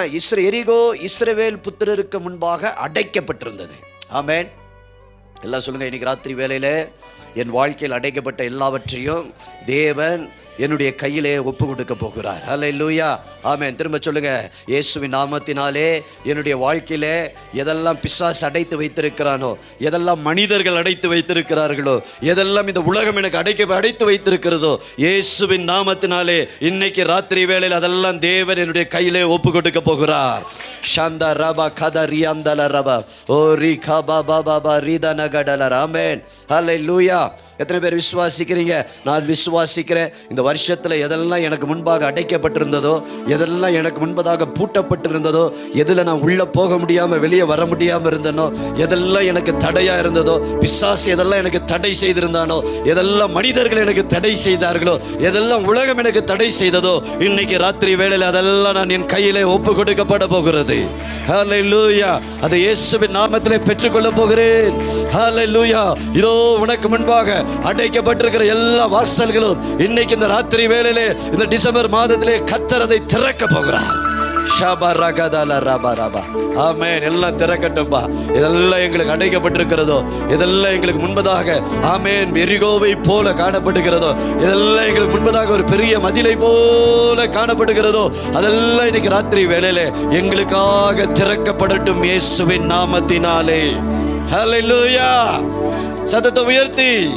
எரிகோ இஸ்ரவேல் புத்திரருக்கு முன்பாக அடைக்கப்பட்டிருந்தது. ஆமென். எல்லாம் சொல்லுங்க, இன்னைக்கு ராத்திரி வேளையில என் வாழ்க்கையில் அடைக்கப்பட்ட எல்லாவற்றையும் தேவன் என்னுடைய கையிலே ஒப்பு கொடுக்க போகிறார். ஹல்லேலூயா, ஆமென். திரும்ப சொல்லுங்க, இயேசுவின் நாமத்தினாலே என்னுடைய வாழ்க்கையிலே எதெல்லாம் பிசாசு அடைத்து வைத்திருக்கிறானோ, எதெல்லாம் மனிதர்கள் அடைத்து வைத்திருக்கிறார்களோ, எதெல்லாம் இந்த உலகம் எனக்கு அடைத்து வைத்திருக்கிறதோ, இயேசுவின் நாமத்தினாலே இன்னைக்கு ராத்திரி வேளையில் அதெல்லாம் தேவன் என்னுடைய கையிலே ஒப்பு கொடுக்க போகிறார். ஷாந்தா ரபா கதா ரியாந்தல ரபா ஓ ரி கபா பாபா ரிதனகடல. ஆமென். ஹல்லேலூயா. எத்தனை பேர் விசுவாசிக்கிறீங்க? நான் விசுவாசிக்கிறேன். இந்த வருஷத்தில் எதெல்லாம் எனக்கு முன்பாக அடைக்கப்பட்டிருந்ததோ, எதெல்லாம் எனக்கு முன்பதாக பூட்டப்பட்டிருந்ததோ, எதில் நான் உள்ளே போக முடியாமல் வெளியே வர முடியாமல் இருந்தனோ, எதெல்லாம் எனக்கு தடையாக இருந்ததோ, பிசாசு எதெல்லாம் எனக்கு தடை செய்திருந்தானோ, எதெல்லாம் மனிதர்கள் எனக்கு தடை செய்தார்களோ, எதெல்லாம் உலகம் எனக்கு தடை செய்ததோ, இன்னைக்கு ராத்திரி வேளையில் அதெல்லாம் நான் என் கையிலே ஒப்பு கொடுக்கப்பட போகிறது. ஹல்லேலூயா. அதை இயேசுவின் நாமத்திலே பெற்றுக்கொள்ள போகிறேன். ஹல்லேலூயா. இதோ உனக்கு முன்பாக அடைக்கப்பட்டிருக்கிற எல்லா வாசல்களும் இன்னைக்கு இந்த ராத்திரி வேளையிலே, இந்த டிசம்பர் மாதத்திலே கர்த்தர் அதை திறக்க போகிறார். ஆமென். எல்லாம் திறக்கட்டும்பா. இதெல்லாம் எங்களுக்கு அடைக்கப்பட்டிருக்கிறதோ, இதெல்லாம் எங்களுக்கு முன்பதாக ஆமென் எரிகோவை போல காணப்படுகிறதோ, இதெல்லாம் எங்களுக்கு முன்பதாக ஒரு பெரிய மதிலை போல காணப்படுகிறதோ, அதெல்லாம் இன்னைக்கு ராத்திரி வேளையிலே எங்களுக்காக திறக்கப்படட்டும் இயேசுவின் நாமத்தினாலே. ஹல்லேலூயா. சத்தத்தை உயர்த்தி